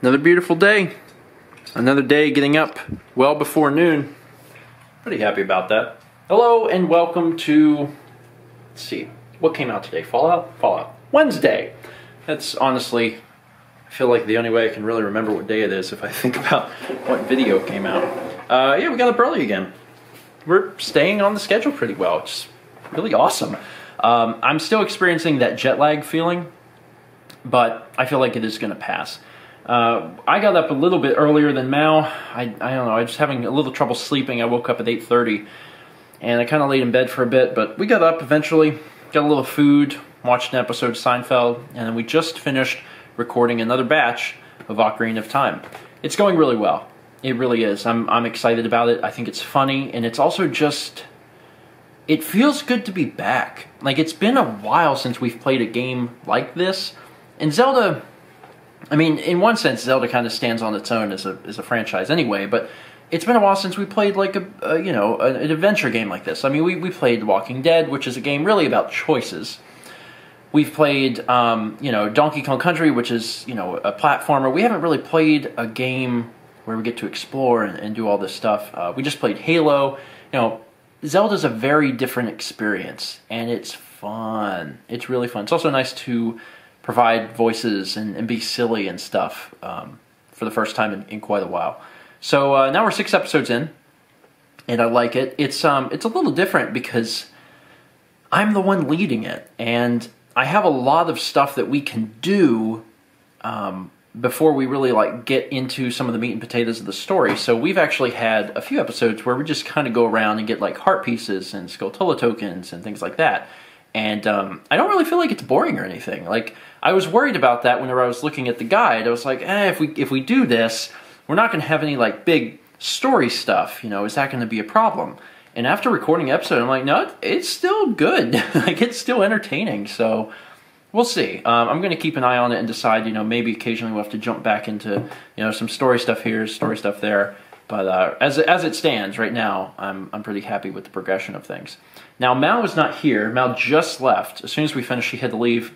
Another beautiful day. Another day getting up well before noon. Pretty happy about that. Hello and welcome to, let's see, what came out today? Fallout. Wednesday. That's honestly, I feel like the only way I can really remember what day it is if I think about what video came out. Yeah, we got up early again. We're staying on the schedule pretty well. It's really awesome. I'm still experiencing that jet lag feeling, but I feel like it is going to pass. I got up a little bit earlier than Mal. I don't know, I was just having a little trouble sleeping. I woke up at 8:30 and I kind of laid in bed for a bit, but we got up eventually, got a little food, watched an episode of Seinfeld, and then we just finished recording another batch of Ocarina of Time. It's going really well. It really is. I'm excited about it. I think it's funny, and it's also just, it feels good to be back. Like, it's been a while since we've played a game like this, and Zelda, I mean, in one sense, Zelda kind of stands on its own as a franchise anyway, but it's been a while since we played like an adventure game like this. I mean, we played Walking Dead, which is a game really about choices. We've played, Donkey Kong Country, which is, a platformer. We haven't really played a game where we get to explore and do all this stuff. We just played Halo. Zelda's a very different experience, and it's fun. It's really fun. It's also nice to provide voices and be silly and stuff for the first time in quite a while. So now we're 6 episodes in, and I like it. It's a little different because I'm the one leading it, and I have a lot of stuff that we can do before we really get into some of the meat and potatoes of the story. So we've actually had a few episodes where we just kind of go around and get heart pieces and Skulltula tokens and things like that. And I don't really feel like it's boring or anything. I was worried about that whenever I was looking at the guide. I was like, if we do this, we're not going to have any big story stuff. Is that going to be a problem? And after recording the episode, I'm like, no, it's still good. It's still entertaining. So we'll see. I'm going to keep an eye on it and decide, maybe occasionally we'll have to jump back into, some story stuff here, story stuff there. But as it stands right now, I'm pretty happy with the progression of things. Now, Mal was not here. Mal just left. As soon as we finished, she had to leave.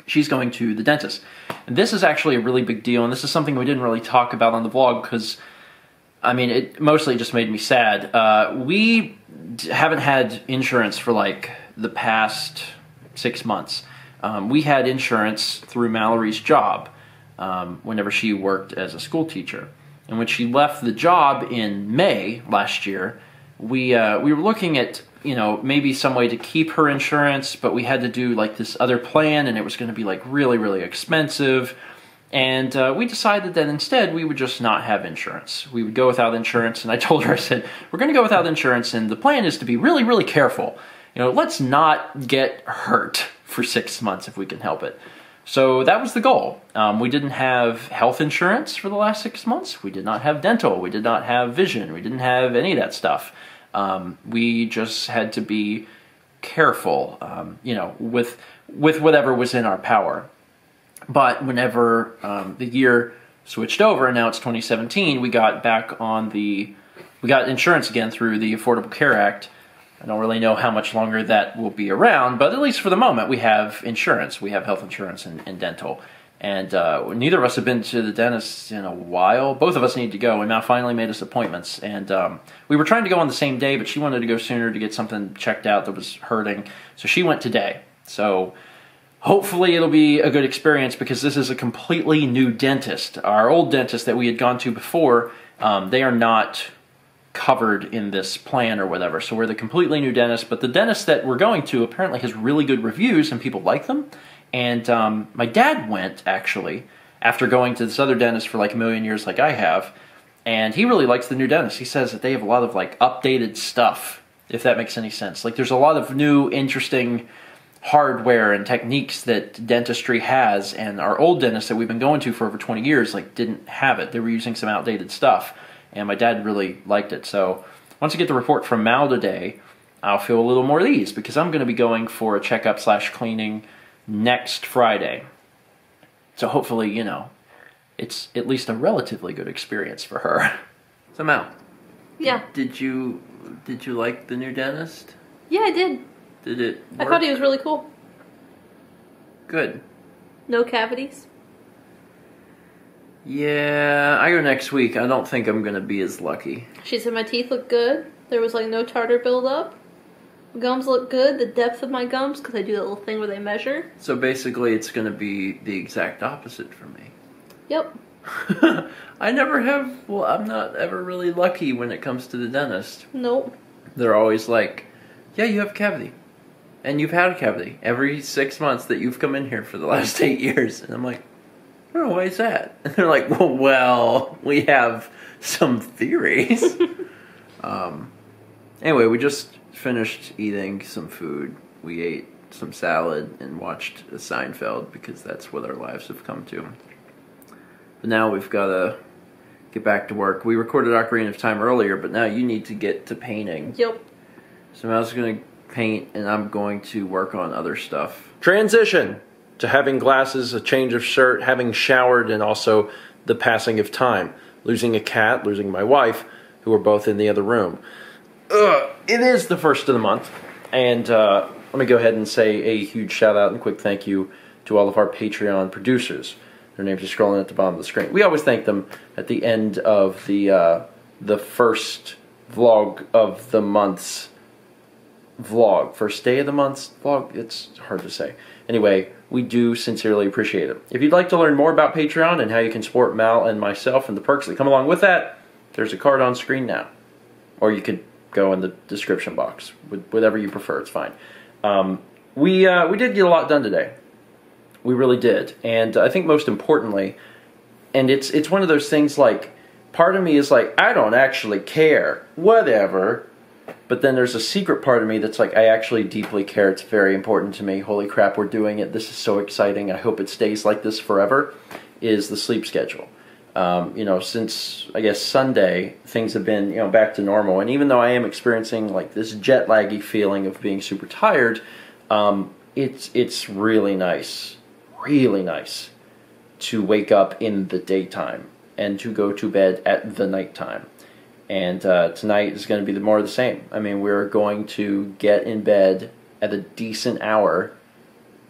She's going to the dentist. And this is actually a really big deal, and this is something we didn't really talk about on the vlog because, I mean, it mostly just made me sad. We haven't had insurance for the past 6 months. We had insurance through Mallory's job whenever she worked as a school teacher. And when she left the job in May last year, we were looking at, maybe some way to keep her insurance, but we had to do this other plan, and it was going to be really, really expensive. And we decided that instead we would just not have insurance. We would go without insurance, and I told her, I said, we're going to go without insurance, and the plan is to be really, really careful. Let's not get hurt for 6 months if we can help it. So that was the goal. We didn't have health insurance for the last 6 months. We did not have dental. We did not have vision. We didn't have any of that stuff. We just had to be careful, with whatever was in our power. But whenever the year switched over, and now it's 2017, we got insurance again through the Affordable Care Act. I don't really know how much longer that will be around, but at least for the moment, we have insurance. We have health insurance and dental. And neither of us have been to the dentist in a while. Both of us need to go, and now finally made us appointments. And we were trying to go on the same day, but she wanted to go sooner to get something checked out that was hurting. So she went today. So hopefully it'll be a good experience because this is a completely new dentist. Our old dentist that we had gone to before, they are not covered in this plan or whatever. So we're the completely new dentist, but the dentist that we're going to apparently has really good reviews and people like them. And my dad went, actually, after going to this other dentist for a million years like I have, and he really likes the new dentist. He says that they have a lot of updated stuff, if that makes any sense. There's a lot of new, interesting hardware and techniques that dentistry has, and our old dentist that we've been going to for over 20 years didn't have it. They were using some outdated stuff, and my dad really liked it. So once I get the report from Mal today, I'll feel a little more at ease because I'm going to be going for a checkup/cleaning next Friday. So hopefully, it's at least a relatively good experience for her. So Mal. Yeah. Did you like the new dentist? Yeah, I did. Did it work? I thought he was really cool. Good. No cavities. Yeah, I go next week. I don't think I'm gonna be as lucky. She said my teeth look good. There was like no tartar buildup. Gums look good. The depth of my gums, because I do that little thing where they measure. So basically, it's gonna be the exact opposite for me. Yep. I never have. Well, I'm not ever really lucky when it comes to the dentist. Nope. They're always like, "Yeah, you have a cavity, and you've had a cavity every 6 months that you've come in here for the last 8 years," and I'm like, "Oh, why is that?" And they're like, well, we have some theories. Anyway, we just finished eating some food. We ate some salad and watched a Seinfeld because that's what our lives have come to. But now we've got to get back to work. We recorded Ocarina of Time earlier, but now you need to get to painting. Yep. So I was going to paint, and I'm going to work on other stuff. Transition to having glasses, a change of shirt, having showered, and also the passing of time. Losing a cat, losing my wife, who are both in the other room. It is the first of the month, and let me go ahead and say a huge shout out and quick thank you to all of our Patreon producers. Their names are scrolling at the bottom of the screen. We always thank them at the end of the first vlog of the month's vlog. First day of the month's vlog? It's hard to say. Anyway, we do sincerely appreciate it. If you'd like to learn more about Patreon and how you can support Mal and myself and the perks that come along with that, there's a card on screen now. Or you could go in the description box. Whatever you prefer, it's fine. We did get a lot done today. We really did. And I think most importantly, and it's one of those things like, part of me is like, I don't actually care. Whatever. But then there's a secret part of me that's like, I actually deeply care. It's very important to me. Holy crap, we're doing it. This is so exciting. I hope it stays like this forever, is the sleep schedule. Since, I guess, Sunday, things have been, back to normal. And even though I am experiencing, like, this jet laggy feeling of being super tired, it's really nice to wake up in the daytime and to go to bed at the nighttime. And tonight is going to be more of the same. I mean, we're going to get in bed at a decent hour,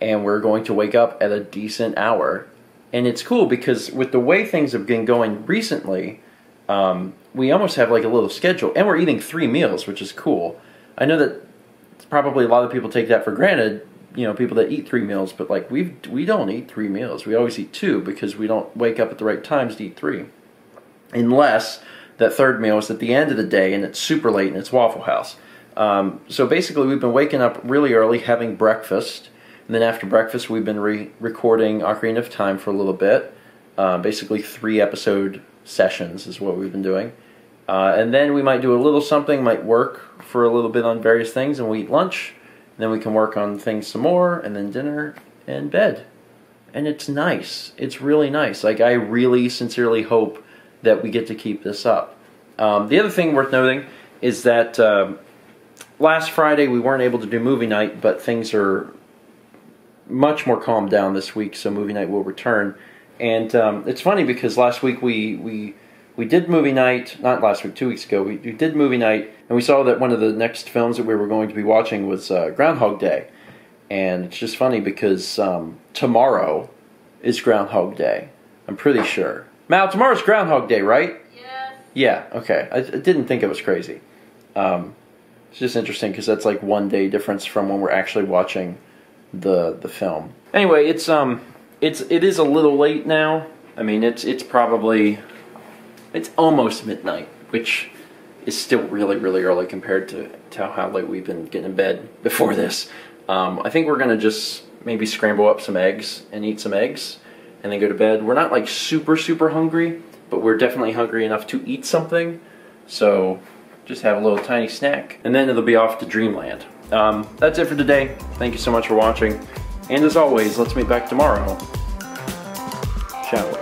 and we're going to wake up at a decent hour. And it's cool because with the way things have been going recently, we almost have like a little schedule. And we're eating 3 meals, which is cool. I know that probably a lot of people take that for granted, people that eat 3 meals. But like we don't eat 3 meals. We always eat 2 because we don't wake up at the right times to eat 3. Unless that third meal is at the end of the day and it's super late and it's Waffle House. So basically we've been waking up really early, having breakfast. And then after breakfast, we've been recording Ocarina of Time for a little bit. Basically 3 episode sessions is what we've been doing. And then we might do a little something, might work for a little bit on various things, and we eat lunch. And then we can work on things some more, and then dinner and bed. And it's nice. It's really nice. Like, I really sincerely hope that we get to keep this up. The other thing worth noting is that last Friday we weren't able to do movie night, but things are much more calmed down this week, so movie night will return. And it's funny because last week we did movie night, not last week, 2 weeks ago, we did movie night, and we saw that one of the next films that we were going to be watching was Groundhog Day. And it's just funny because tomorrow is Groundhog Day. I'm pretty sure. Mal, tomorrow's Groundhog Day, right? Yes. Yeah, okay. I didn't think it was crazy. It's just interesting because that's like 1 day difference from when we're actually watching the film. Anyway, it is a little late now. I mean, it's almost midnight, which is still really, really early compared to how late we've been getting in bed before this. I think we're gonna just maybe scramble up some eggs and eat some eggs and then go to bed. We're not like super, super hungry, but we're definitely hungry enough to eat something. So just have a little tiny snack, and then it'll be off to dreamland. That's it for today. Thank you so much for watching. And as always, let's meet back tomorrow, shall we?